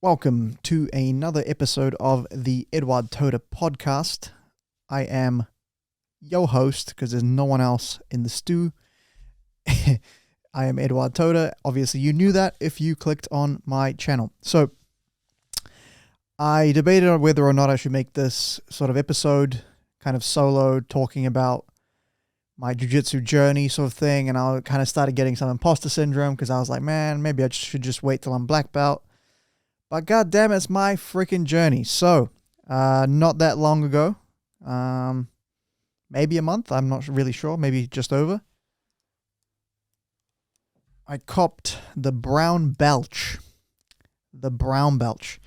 Welcome to another episode of the Eduard Todor podcast. I am your host because there's no one else in the stew. I am Eduard Todor. Obviously, you knew that if you clicked on my channel. So, I debated on whether or not I should make this sort of episode kind of solo, talking about my jiu-jitsu journey sort of thing, and I kind of started getting some imposter syndrome because I was like, man, maybe I should just wait till I'm black belt. But goddamn, it's my freaking journey. So, not that long ago, maybe a month, I'm not really sure, maybe just over, I copped the brown belch. The brown belch.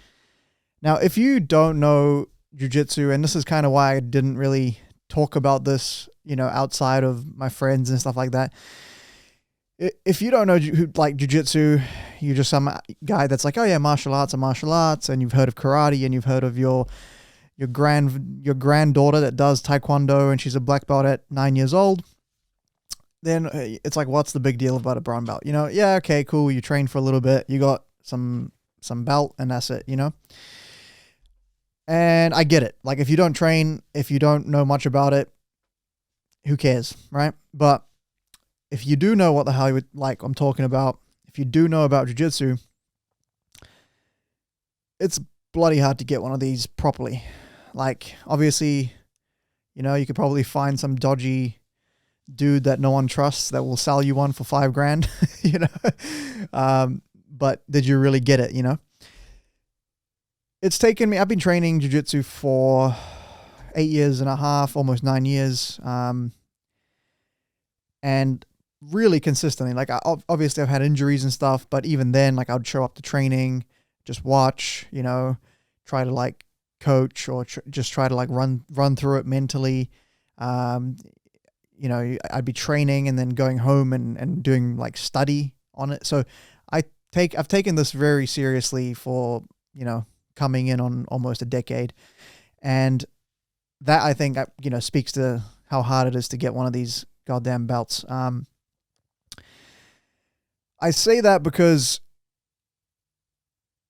Now, if you don't know jiu-jitsu, and this is kind of why I didn't really talk about this, outside of my friends and stuff like that. If you don't know jiu-jitsu, you're just some guy that's like, oh yeah, martial arts, and you've heard of karate, and you've heard of your granddaughter that does taekwondo, and she's a black belt at 9 years old. Then it's like, what's the big deal about a brown belt? Yeah, okay, cool. You train for a little bit, you got some belt, and that's it. And I get it. Like, if you don't train, if you don't know much about it, who cares, right? But if you do know what the hell I'm talking about, if you do know about jiu-jitsu, it's bloody hard to get one of these properly. Like, obviously, you could probably find some dodgy dude that no one trusts that will sell you one for $5,000, but did you really get it, It's taken me, I've been training jiu-jitsu for 8 years and a half, almost 9 years, and really consistently. Like, obviously I've had injuries and stuff, but even then, like, I'd show up to training, just watch, try to like coach, or just try to like run through it mentally. I'd be training and then going home and doing like study on it. So I've taken this very seriously for, coming in on almost a decade. And that, I think, speaks to how hard it is to get one of these goddamn belts. I say that because,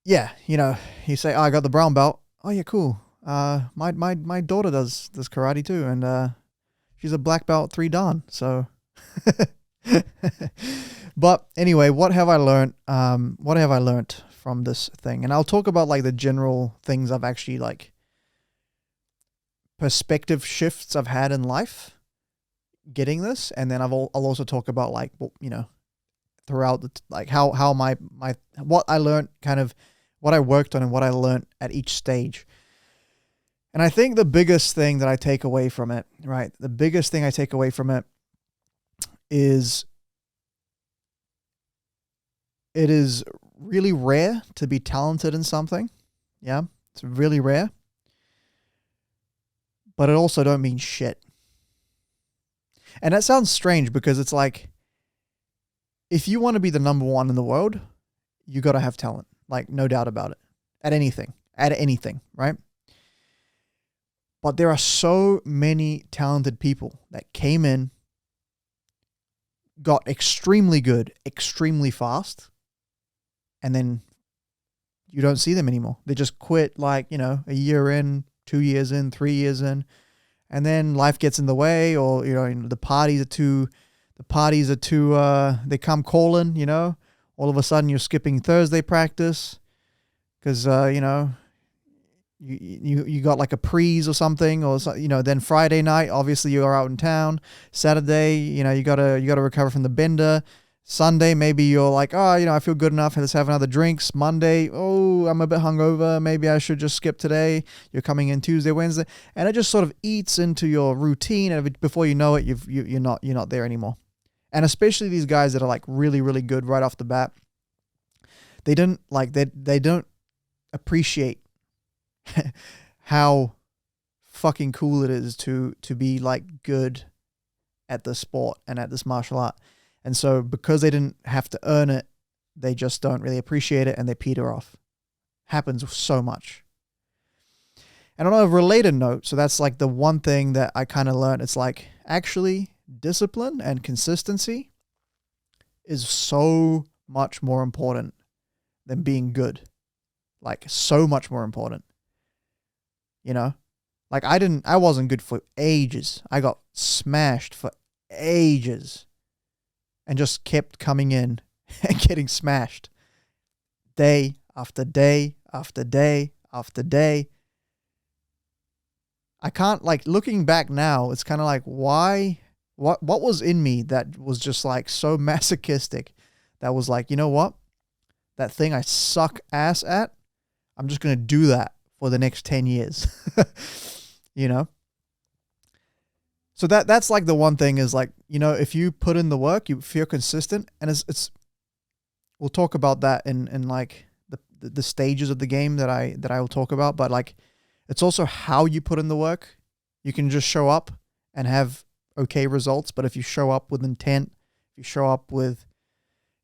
yeah, you say, oh, I got the brown belt. Oh yeah, cool. My daughter does karate too, and she's a black belt 3 dan. So, but anyway, what have I learned? What have I learned from this thing? And I'll talk about like the general things I've actually like perspective shifts I've had in life getting this, and then I'll also talk about like, throughout like how my what I learned, kind of what I worked on and what I learned at each stage. And I think the biggest thing that I take away from it, right? The biggest thing I take away from it is it is really rare to be talented in something. Yeah, it's really rare. But it also don't mean shit. And that sounds strange because it's like, if you want to be the number one in the world, you got to have talent. Like, no doubt about it. At anything, right? But there are so many talented people that came in, got extremely good, extremely fast, and then you don't see them anymore. They just quit like, a year in, 2 years in, 3 years in, and then life gets in the way, or, the parties are too, they come calling, all of a sudden you're skipping Thursday practice because, you got like a prees or something, or, then Friday night, obviously you are out in town. Saturday, you gotta recover from the bender. Sunday, maybe you're like, oh, I feel good enough, let's have another drinks. Monday, oh, I'm a bit hungover, maybe I should just skip today. You're coming in Tuesday, Wednesday, and it just sort of eats into your routine, and before you know it, you're not there anymore. And especially these guys that are like really, really good right off the bat, they don't appreciate how fucking cool it is to be like good at the sport and at this martial art. And so because they didn't have to earn it, they just don't really appreciate it, and they peter off. Happens so much. And on a related note, so that's like the one thing that I kind of learned. It's like, actually, discipline and consistency is so much more important than being good. like so much more important. You know, like I wasn't good for ages. I got smashed for ages and just kept coming in and getting smashed day after day after day after day. I can't, like, looking back now, it's kind of like, why, what was in me that was just like so masochistic that was like, you know what? That thing I suck ass at, I'm just going to do that for the next 10 years, you know? So that's like the one thing is like, you know, if you put in the work, you feel consistent, and it's we'll talk about that in like the stages of the game that I will talk about, but like, it's also how you put in the work. You can just show up and have okay results, but if you show up with intent, if you show up with,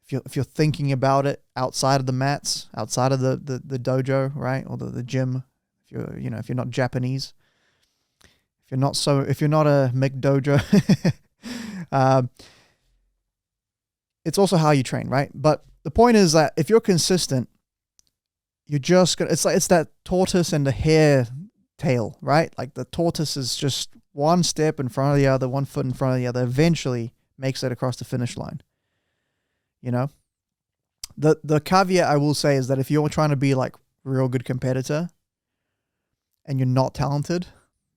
if you're thinking about it outside of the mats, outside of the dojo, right, or the gym, if you're not Japanese, if you're not a McDojo, it's also how you train, right? But the point is that if you're consistent, you're just gonna, it's that tortoise and the hare tail, right? Like the tortoise is just one step in front of the other, one foot in front of the other, eventually makes it across the finish line. You know, the caveat I will say is that if you're trying to be like real good competitor and you're not talented,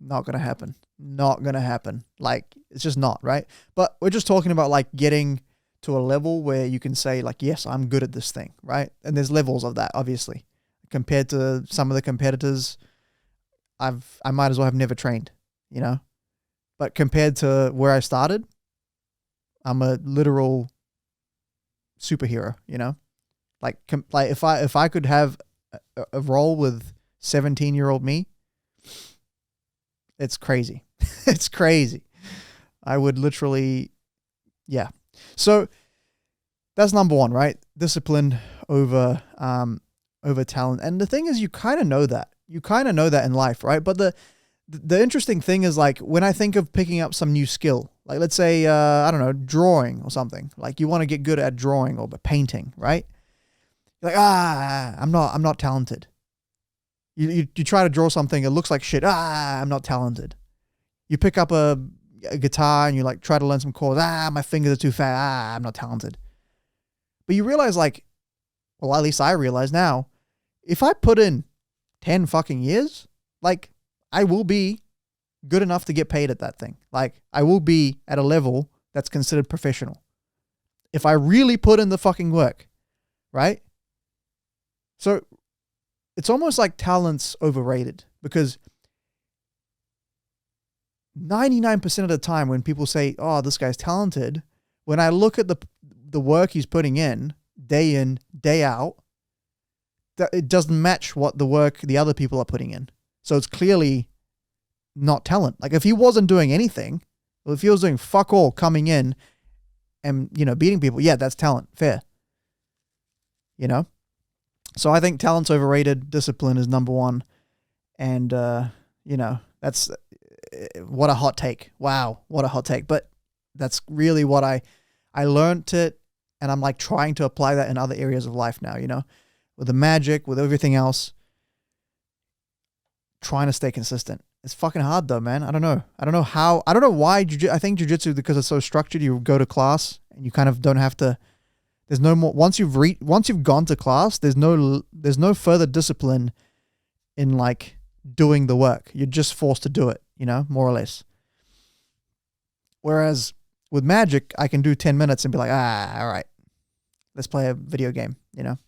not going to happen. Not going to happen. Like, it's just not, right? But we're just talking about like getting to a level where you can say like, yes, I'm good at this thing, right? And there's levels of that, obviously. Compared to some of the competitors, I might as well have never trained, you know? But compared to where I started, I'm a literal superhero, you know? Like if I could have a role with 17-year-old me, it's crazy. It's crazy. I would literally, yeah. So that's number one, right? Discipline over talent. And the thing is, you kind of know that. You kind of know that in life, right? But the interesting thing is, like, when I think of picking up some new skill, like let's say, I don't know, drawing or something, like you want to get good at drawing or painting, right? You're like, I'm not talented. You try to draw something, it looks like shit. I'm not talented. You pick up a guitar and you like try to learn some chords. My fingers are too fat. I'm not talented. But you realize, like, well, at least I realize now, if I put in 10 fucking years, like, I will be good enough to get paid at that thing. Like, I will be at a level that's considered professional. If I really put in the fucking work, right? So it's almost like talent's overrated, because 99% of the time when people say, oh, this guy's talented, when I look at the work he's putting in, day out, that it doesn't match what the work the other people are putting in. So it's clearly not talent. Like, if he wasn't doing anything, well, if he was doing fuck all coming in and, you know, beating people, yeah, that's talent. Fair. You know? So I think talent's overrated. Discipline is number one. And, you know, that's, what a hot take. Wow. What a hot take. But that's really what I learned it. And I'm like trying to apply that in other areas of life now, you know, with the magic, with everything else, trying to stay consistent. It's fucking hard though, man. I don't know why I think jiu-jitsu, because it's so structured, you go to class and you kind of don't have to, there's no more, once you've gone to class, there's no further discipline in like doing the work. You're just forced to do it, you know, more or less. Whereas with magic, I can do 10 minutes and be like, all right, let's play a video game, you know?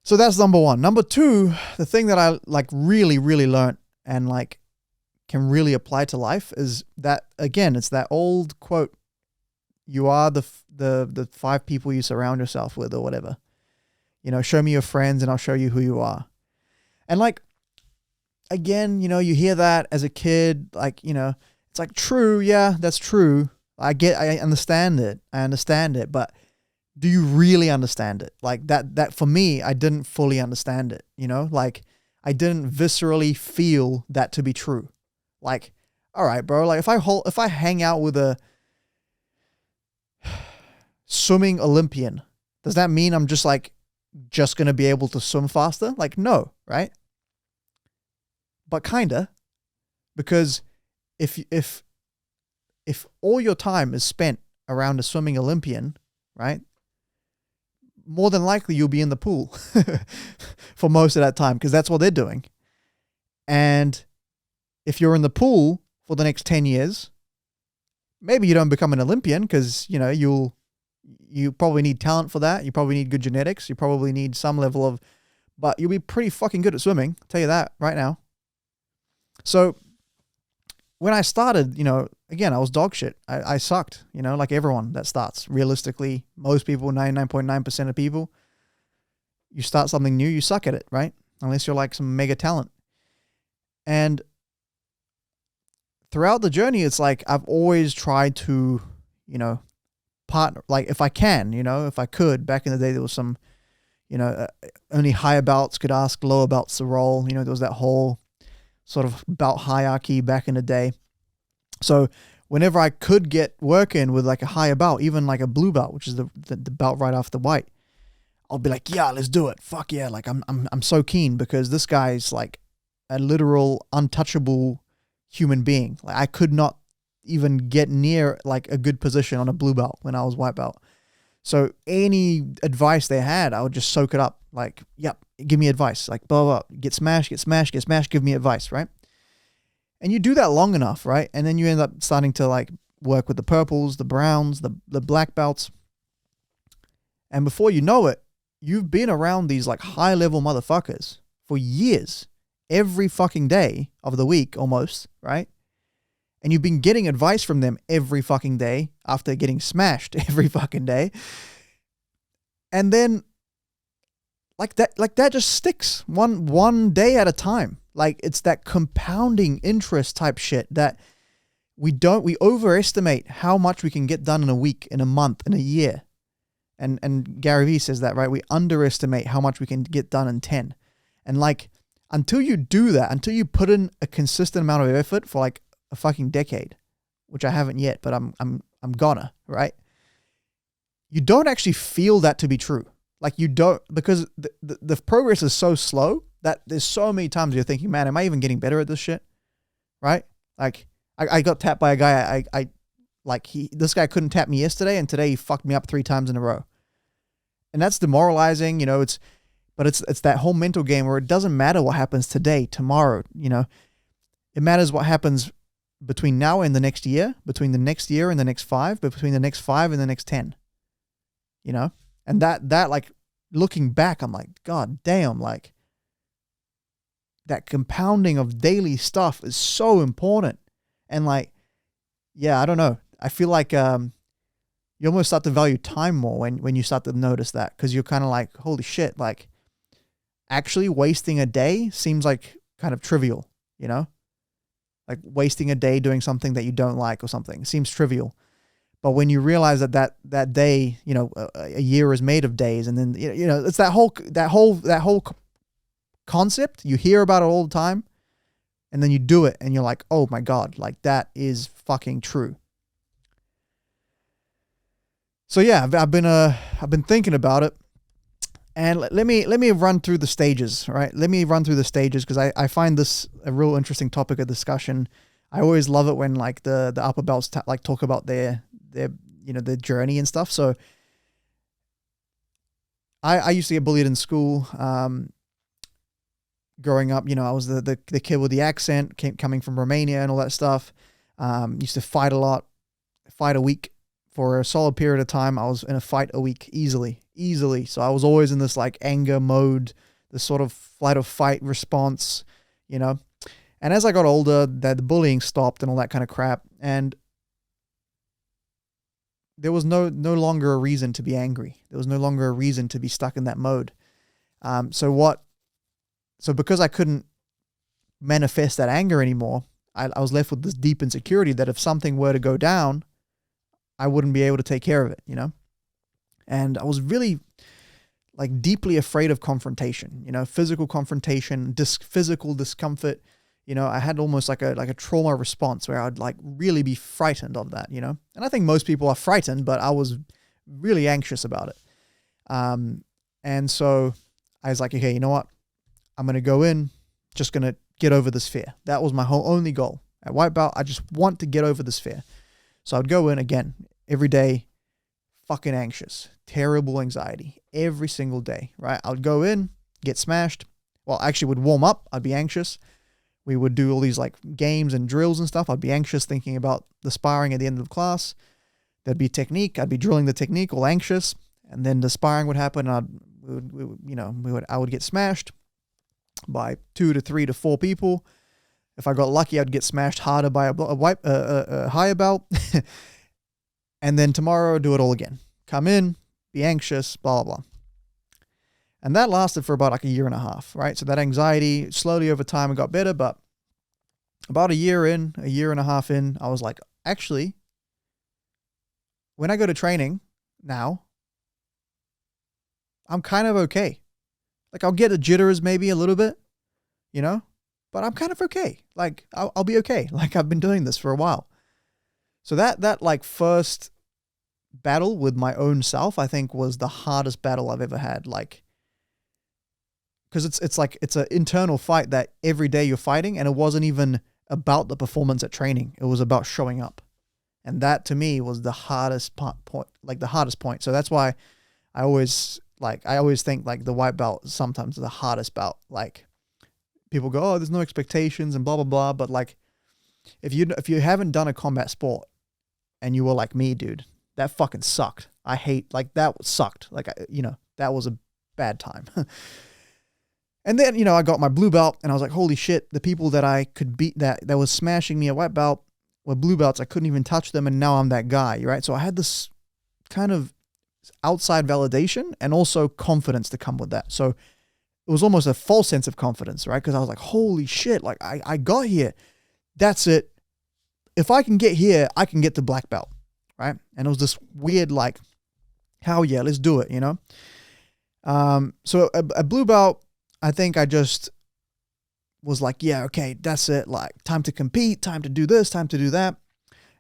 So that's number one. Number two, the thing that I like really, really learned and like can really apply to life is that, again, it's that old quote, you are the 5 people you surround yourself with, or whatever. You know, show me your friends and I'll show you who you are. And like, again, you know, you hear that as a kid, like, you know, it's like, true. Yeah, that's true. I understand it, but do you really understand it? Like that for me, I didn't fully understand it, you know, like I didn't viscerally feel that to be true. Like, all right, bro, like if I hang out with a swimming Olympian, does that mean I'm just like just going to be able to swim faster? Like, no, right? But kinda, because if all your time is spent around a swimming Olympian, right? More than likely you'll be in the pool for most of that time, because that's what they're doing. And if you're in the pool for the next 10 years, maybe you don't become an Olympian, because, you know, you probably need talent for that. You probably need good genetics. You probably need some level of, but you'll be pretty fucking good at swimming. I'll tell you that right now. So when I started, you know, again, I was dog shit. I sucked, you know, like everyone that starts. Realistically, most people, 99.9% of people, you start something new, you suck at it, right? Unless you're like some mega talent. And throughout the journey, it's like I've always tried to, you know, partner, like if I can, you know, if I could. Back in the day, there was some, you know, only higher belts could ask lower belts to roll. You know, there was that whole sort of belt hierarchy back in the day. So whenever I could get work in with like a higher belt, even like a blue belt, which is the belt right after white, I'll be like, yeah, let's do it. Fuck yeah. Like I'm so keen, because this guy's like a literal untouchable human being. Like I could not even get near like a good position on a blue belt when I was white belt. So any advice they had, I would just soak it up. Like, yep, give me advice. Like, blah, blah, blah. Get smashed, give me advice, right? And you do that long enough, right? And then you end up starting to like work with the purples, the browns, the black belts. And before you know it, you've been around these like high level motherfuckers for years, every fucking day of the week almost, right? And you've been getting advice from them every fucking day after getting smashed every fucking day. And then like that just sticks one day at a time. Like it's that compounding interest type shit that we overestimate how much we can get done in a week, in a month, in a year. And Gary Vee says that, right? We underestimate how much we can get done in 10. And like, until you do that, until you put in a consistent amount of effort for like a fucking decade, which I haven't yet, but I'm gonna, right? You don't actually feel that to be true. Like you don't, because the progress is so slow that there's so many times you're thinking, man, am I even getting better at this shit? Right? Like I got tapped by a guy. This guy couldn't tap me yesterday, and today he fucked me up 3 times in a row. And that's demoralizing, you know, it's that whole mental game where it doesn't matter what happens today, tomorrow, you know, it matters what happens between now and the next year, between the next year and the next 5, but between the next 5 and the next 10, you know? And that like looking back, I'm like, God damn, like that compounding of daily stuff is so important. And like, yeah, I don't know. I feel like, you almost start to value time more when you start to notice that, because you're kind of like, holy shit, like actually wasting a day seems like kind of trivial, you know? Like wasting a day doing something that you don't like or something seems trivial. But when you realize that day, you know, a year is made of days, and then, you know, it's that whole concept, you hear about it all the time, and then you do it and you're like, oh my God, like that is fucking true. So yeah, I've been thinking about it, and let me run through the stages, right? Let me run through the stages, because I find this a real interesting topic of discussion. I always love it when like the upper belts talk about their you know, their journey and stuff. So I used to get bullied in school. Growing up, you know, I was the kid with the accent, coming from Romania and all that stuff. Used to fight a lot, fight a week. For a solid period of time, I was in a fight a week easily. So I was always in this like anger mode, this sort of flight or fight response, you know. And as I got older, the bullying stopped and all that kind of crap, and there was no longer a reason to be angry. There was no longer a reason to be stuck in that mode. So because I couldn't manifest that anger anymore, I was left with this deep insecurity that if something were to go down, I wouldn't be able to take care of it, you know? And I was really like deeply afraid of confrontation, you know, physical confrontation, physical discomfort. You know, I had almost like a trauma response where I'd like really be frightened of that, you know? And I think most people are frightened, but I was really anxious about it. And so I was like, okay, you know what? I'm going to go in, just going to get over this fear. That was my whole only goal. At white belt, I just want to get over this fear. So I'd go in again every day, fucking anxious, terrible anxiety every single day, right? I would go in, get smashed. Well, I actually would warm up. I'd be anxious. We would do all these like games and drills and stuff. I'd be anxious thinking about the sparring at the end of class. There'd be technique. I'd be drilling the technique, all anxious. And then the sparring would happen. And I would get smashed by 2 to 3 to 4 people. If I got lucky, I'd get smashed harder by a higher belt. And then tomorrow, do it all again. Come in, be anxious, blah, blah, blah. And that lasted for about like a year and a half, right? So that anxiety slowly over time, it got better. But about a year and a half in, I was like, actually, when I go to training now, I'm kind of okay. Like I'll get the jitters maybe a little bit, but I'm kind of okay. Like I'll be okay. Like I've been doing this for a while. So that like first battle with my own self, I think was the hardest battle I've ever had. Like, cause it's an internal fight that every day you're fighting, and it wasn't even about the performance at training. It was about showing up. And that to me was the hardest point. So that's why I always think like the white belt is sometimes the hardest belt. Like people go, oh, there's no expectations and blah, blah, blah. But like, if you haven't done a combat sport and you were like me, dude, that fucking sucked. That sucked. Like, that was a bad time. And then, I got my blue belt and I was like, holy shit, the people that I could beat that was smashing me at white belt were blue belts. I couldn't even touch them. And now I'm that guy, right? So I had this kind of outside validation and also confidence to come with that. So it was almost a false sense of confidence, right? Because I was like, holy shit, like I got here. That's it. If I can get here, I can get to black belt, right? And it was this weird like, hell yeah, let's do it, So a blue belt, I think I just was like, yeah, okay, that's it. Like time to compete, time to do this, time to do that.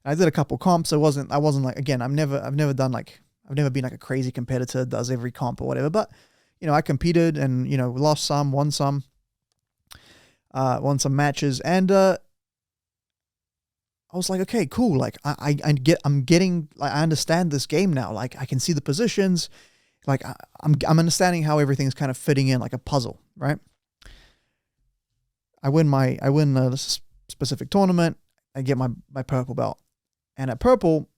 And I did a couple comps. I wasn't like, again, I've never been like a crazy competitor that does every comp or whatever, but I competed and, lost some, won some matches. And, I was like, okay, cool. Like I understand this game now. Like I can see the positions. Like I'm understanding how everything's kind of fitting in like a puzzle, right? I win this specific tournament. I get my purple belt. And at purple,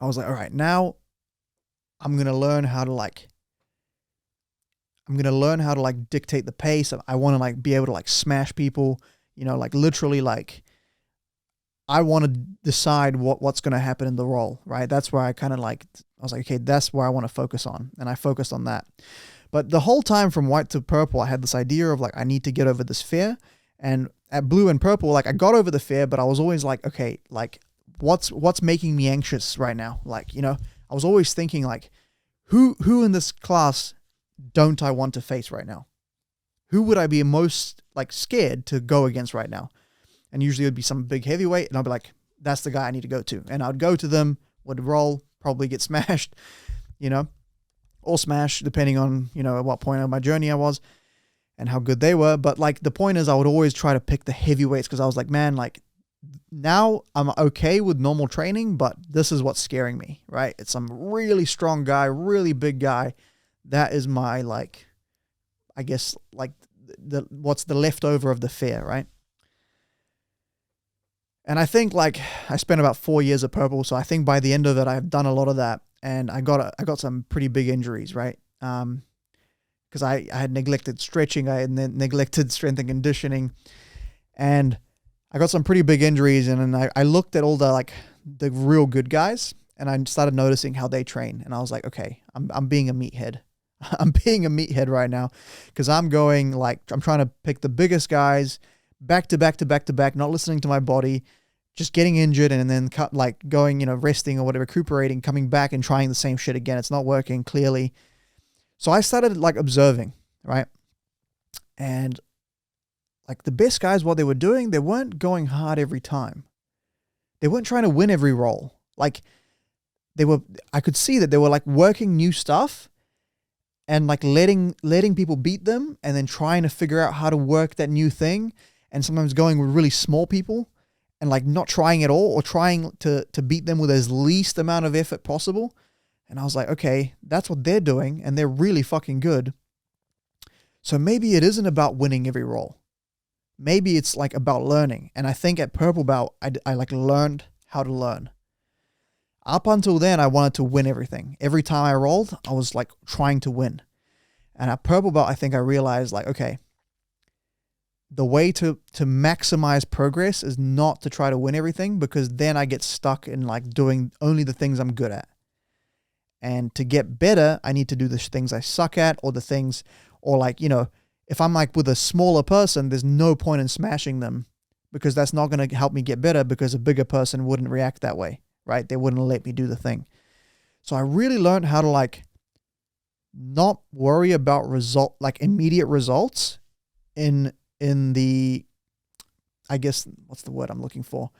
I was like, all right, now I'm going to learn how to dictate the pace. I want to like be able to like smash people, like literally like I want to decide what's going to happen in the role, right? That's where I was like, okay, that's where I want to focus on. And I focused on that. But the whole time from white to purple, I had this idea of like, I need to get over this fear. And at blue and purple, like I got over the fear, but I was always like, okay, like what's making me anxious right now? Like, I was always thinking like, who in this class don't I want to face right now? Who would I be most like scared to go against right now? And usually it would be some big heavyweight, and I'd be like, that's the guy I need to go to. And I'd go to them, would roll, probably get smashed, or smash, depending on, at what point of my journey I was and how good they were. But like the point is I would always try to pick the heavyweights because I was like, man, like now I'm okay with normal training, but this is what's scaring me, right? It's some really strong guy, really big guy. That is my, like, I guess, like what's the leftover of the fear, right? And I think like I spent about 4 years at purple. So I think by the end of it, I've done a lot of that, and I got some pretty big injuries, right? Because I had neglected stretching, I had neglected strength and conditioning, and I got some pretty big injuries. And then I looked at all the real good guys, and I started noticing how they train. And I was like, okay, I'm being a meathead. I'm being a meathead right now because I'm trying to pick the biggest guys back to back to back to back, not listening to my body, just getting injured and then going, resting or whatever, recuperating, coming back and trying the same shit again. It's not working clearly. So I started like observing, right? And like the best guys, what they were doing, they weren't going hard every time. They weren't trying to win every roll. Like I could see that they were like working new stuff, and like letting people beat them and then trying to figure out how to work that new thing, and sometimes going with really small people and like not trying at all or trying to beat them with as least amount of effort possible. And I was like, okay, that's what they're doing and they're really fucking good. So maybe it isn't about winning every roll. Maybe it's like about learning. And I think at Purple Belt, I like learned how to learn. Up until then, I wanted to win everything. Every time I rolled, I was like trying to win. And at Purple Belt, I think I realized like, okay, the way to maximize progress is not to try to win everything, because then I get stuck in like doing only the things I'm good at. And to get better, I need to do the things I suck at, or the things, or like, you know, if I'm like with a smaller person, there's no point in smashing them, because that's not going to help me get better, because a bigger person wouldn't react that way, right? They wouldn't let me do the thing. So I really learned how to like not worry about immediate results in the, I guess, what's the word I'm looking for?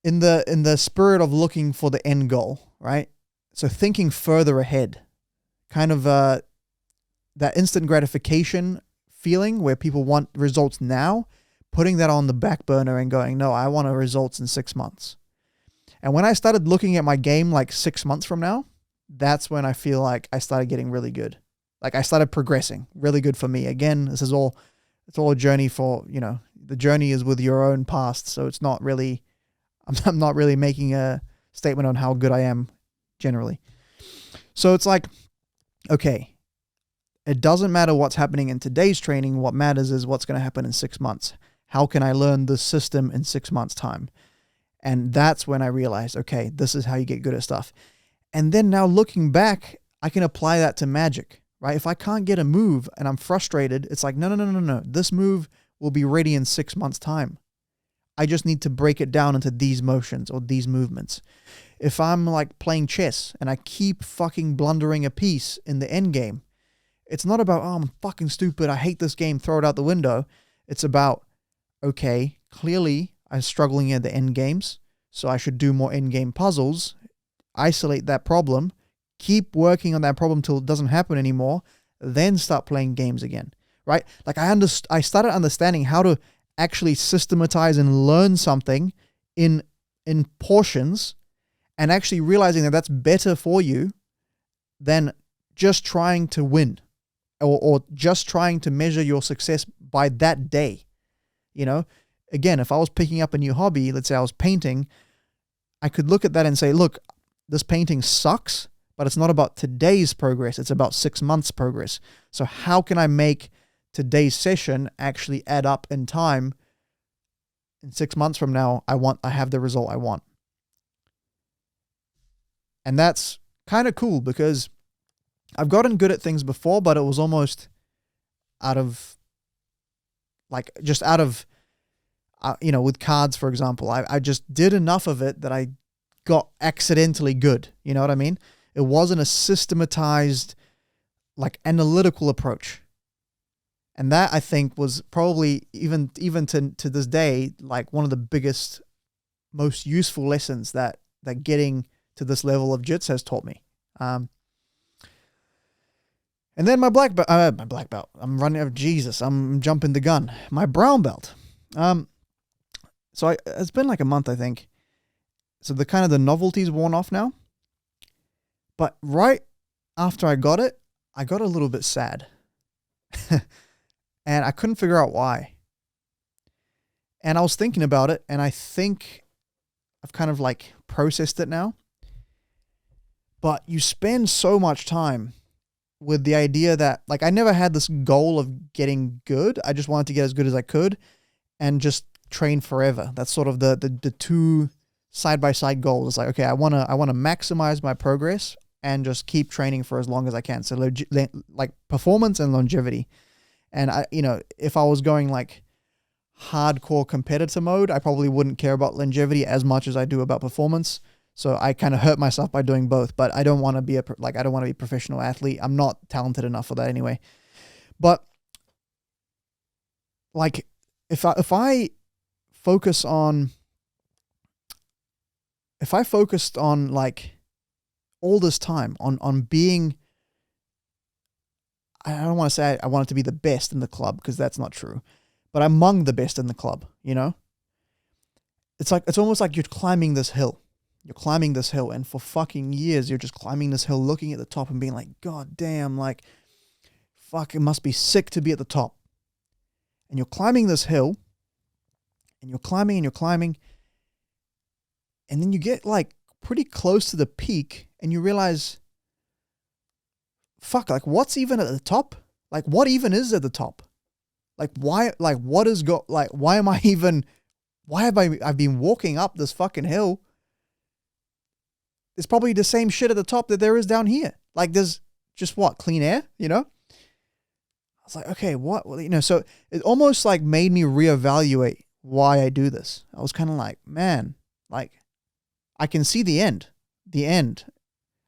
In the spirit of looking for the end goal, right? So thinking further ahead, kind of that instant gratification feeling where people want results now, putting that on the back burner and going, no, I want results in 6 months. And when I started looking at my game like 6 months from now, that's when I feel like I started getting really good. Like I started progressing really good for me. Again, it's all a journey for, you know, the journey is with your own past. So it's not really, I'm not really making a statement on how good I am generally. So it's like, okay, it doesn't matter what's happening in today's training. What matters is what's going to happen in 6 months. How can I learn the system in 6 months' time? And that's when I realized, okay, this is how you get good at stuff. And then now looking back, I can apply that to magic, right? If I can't get a move and I'm frustrated, it's like, no. This move will be ready in 6 months' time. I just need to break it down into these motions or these movements. If I'm like playing chess and I keep fucking blundering a piece in the end game, it's not about, oh, I'm fucking stupid, I hate this game, throw it out the window. It's about, okay, clearly I'm struggling at the end games, so I should do more end game puzzles, isolate that problem, keep working on that problem till it doesn't happen anymore, then start playing games again, right? Like I started understanding how to actually systematize and learn something in portions, and actually realizing that that's better for you than just trying to win or just trying to measure your success by that day. You know, again, if I was picking up a new hobby, let's say I was painting, I could look at that and say, look, this painting sucks, but it's not about today's progress. It's about 6 months progress. So how can I make today's session actually add up in time? In 6 months from now, I have the result I want. And that's kind of cool, because I've gotten good at things before, but it was almost out of, with cards, for example, I just did enough of it that I got accidentally good. You know what I mean? It wasn't a systematized, like analytical approach. And that, I think, was probably even to this day, like one of the biggest, most useful lessons that getting to this level of jits has taught me. And then my black belt, I'm running out of Jesus. I'm jumping the gun. My brown belt. So it's been like a month, I think. So the novelty's worn off now. But right after I got it, I got a little bit sad. And I couldn't figure out why. And I was thinking about it, and I think I've kind of like processed it now. But you spend so much time with the idea that, like, I never had this goal of getting good. I just wanted to get as good as I could and just train forever. That's sort of the two side-by-side goals. It's like, okay, I want to maximize my progress and just keep training for as long as I can. So like performance and longevity. And if I was going like hardcore competitor mode, I probably wouldn't care about longevity as much as I do about performance. So I kind of hurt myself by doing both, but I don't want to be I don't want to be a professional athlete. I'm not talented enough for that anyway. But like if I focused on like all this time on being, I don't want to say I wanted to be the best in the club, because that's not true, but among the best in the club, you know? It's almost like you're climbing this hill. You're climbing this hill, and for fucking years, you're just climbing this hill, looking at the top and being like, God damn, like, fuck, it must be sick to be at the top. And you're climbing this hill, and you're climbing and you're climbing, and then you get like pretty close to the peak, and you realize, fuck, like, what's even at the top? Like, what even is at the top? Like, why, like, what is why am I even, why have I've been walking up this fucking hill? There's probably the same shit at the top that there is down here. Like, there's just what, clean air, you know? I was like, okay, what, you know, so it almost like made me reevaluate why I do this. I was kind of like, man, like, I can see the end.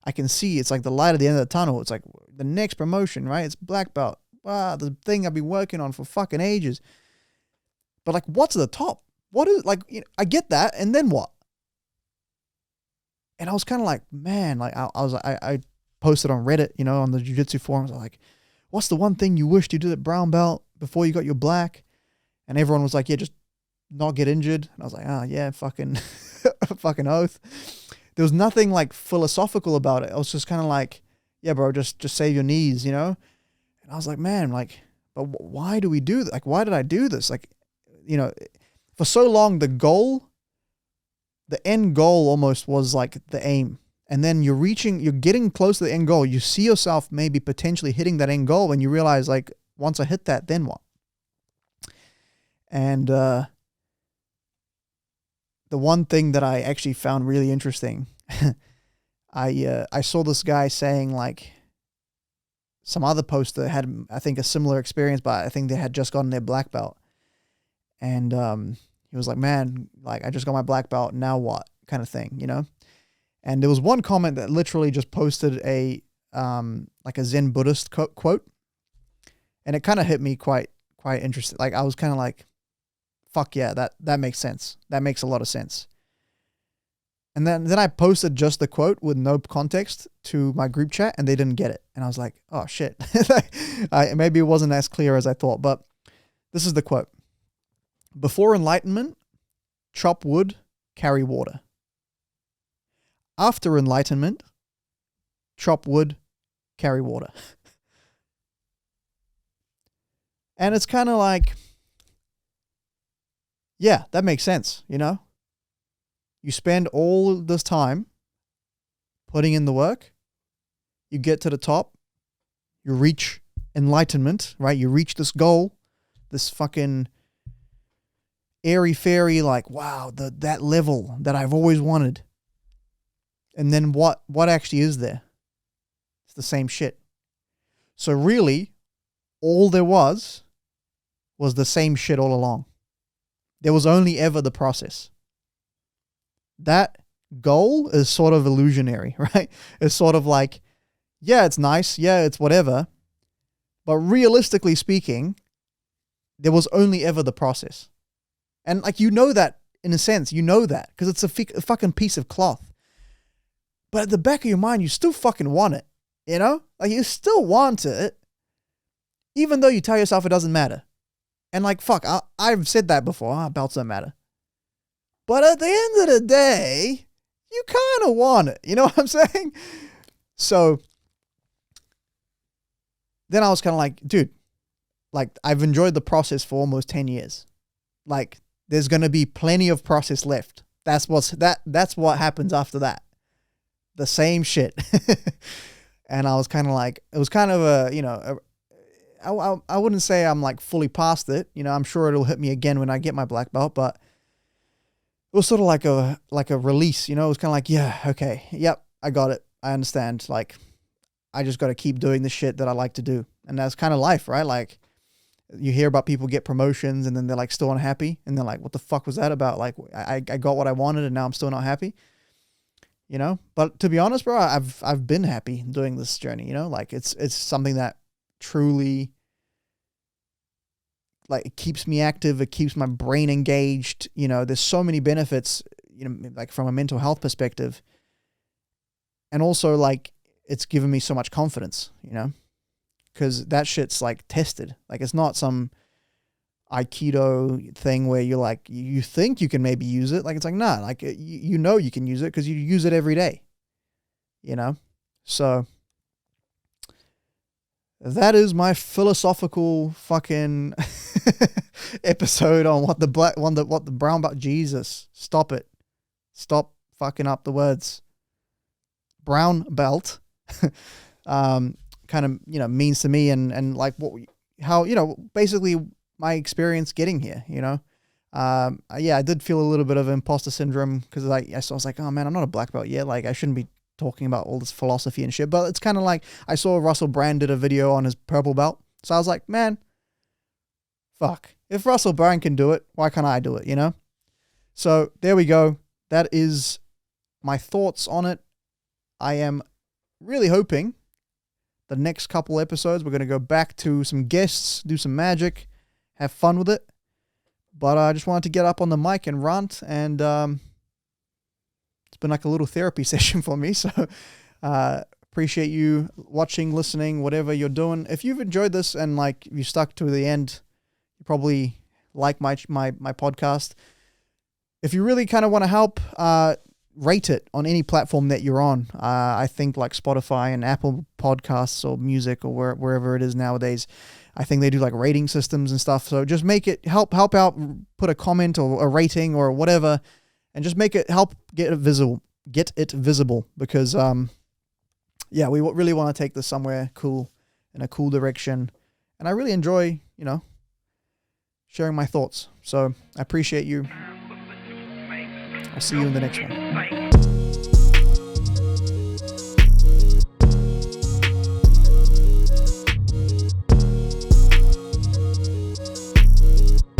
I can see, it's like the light at the end of the tunnel. It's like the next promotion, right? It's black belt. Wow, the thing I've been working on for fucking ages. But like, what's at the top? What is, like, you know, I get that, and then what? And I was kind of like, man, like, I posted on Reddit, you know, on the jiu-jitsu forums. I was like, what's the one thing you wished you did at brown belt before you got your black? And everyone was like, yeah, just not get injured. And I was like, yeah, fucking, fucking oath. There was nothing like philosophical about it. I was just kind of like, yeah, bro, just save your knees, you know? And I was like, man, like, but why do we do that? Like, why did I do this? Like, you know, for so long, the end goal almost was like the aim. And then you're getting close to the end goal. You see yourself maybe potentially hitting that end goal, and you realize, like, once I hit that, then what? And the one thing that I actually found really interesting, I saw this guy saying, like, some other poster had, I think, a similar experience, but I think they had just gotten their black belt. And he was like, man, like, I just got my black belt, now what? Kind of thing, you know? And there was one comment that literally just posted a like a Zen Buddhist quote. And it kind of hit me quite interesting. Like, I was kind of like, fuck yeah, that makes sense. That makes a lot of sense. And then I posted just the quote with no context to my group chat, and they didn't get it. And I was like, oh shit. Maybe it wasn't as clear as I thought, but this is the quote. Before enlightenment, chop wood, carry water. After enlightenment, chop wood, carry water. And it's kind of like, yeah, that makes sense, you know? You spend all this time putting in the work, you get to the top, you reach enlightenment, right? You reach this goal, this fucking airy-fairy, like, wow, that level that I've always wanted. And then what actually is there? It's the same shit. So really, all there was the same shit all along. There was only ever the process. That goal is sort of illusionary, right? It's sort of like, yeah, it's nice. Yeah, it's whatever. But realistically speaking, there was only ever the process. And like, you know that in a sense, you know that because it's a fucking piece of cloth. But at the back of your mind, you still fucking want it, you know? Like, you still want it, even though you tell yourself it doesn't matter. And like, fuck, I've said that before. Belts don't matter. But at the end of the day, you kind of want it. You know what I'm saying? So then I was kind of like, dude, like, I've enjoyed the process for almost 10 years. Like, there's going to be plenty of process left. That's what happens after that. The same shit. And I was kind of like, it was kind of a, you know, I wouldn't say I'm like fully past it. You know, I'm sure it'll hit me again when I get my black belt, but it was sort of like a release, you know. It was kind of like, yeah, okay, yep, I got it. I understand. Like, I just got to keep doing the shit that I like to do. And that's kind of life, right? Like, you hear about people get promotions and then they're like still unhappy. And they're like, what the fuck was that about? Like, I got what I wanted and now I'm still not happy. You know, but to be honest, bro, I've been happy doing this journey, you know, like it's something that truly, like, it keeps me active. It keeps my brain engaged. You know, there's so many benefits, you know, like from a mental health perspective. And also, like, it's given me so much confidence, you know, because that shit's like tested. Like, it's not some Aikido thing where you're like, you think you can maybe use it. Like, it's like, nah, like, you know, you can use it because you use it every day, you know? So that is my philosophical fucking episode on what the brown belt. Jesus, stop it. Stop fucking up the words. Brown belt, kind of, you know, means to me and like how, you know, basically my experience getting here, you know. Yeah, I did feel a little bit of imposter syndrome because I was like, oh man, I'm not a black belt yet. Like, I shouldn't be talking about all this philosophy and shit. But it's kind of like I saw Russell Brand did a video on his purple belt. So I was like, man, fuck. If Russell Brand can do it, why can't I do it, you know? So there we go. That is my thoughts on it. I am really hoping the next couple episodes we're going to go back to some guests, do some magic, have fun with it. But I just wanted to get up on the mic and rant, and it's been like a little therapy session for me. So appreciate you watching, listening, whatever you're doing. If you've enjoyed this and like you stuck to the end, you probably like my podcast. If you really kind of want to help, rate it on any platform that you're on. I think like Spotify and Apple Podcasts or music or wherever it is nowadays. I think they do like rating systems and stuff. So just make it help out, put a comment or a rating or whatever, and just make it help get it visible because, yeah, we really want to take this somewhere cool in a cool direction. And I really enjoy, you know, sharing my thoughts. So I appreciate you. I'll see you in the next one.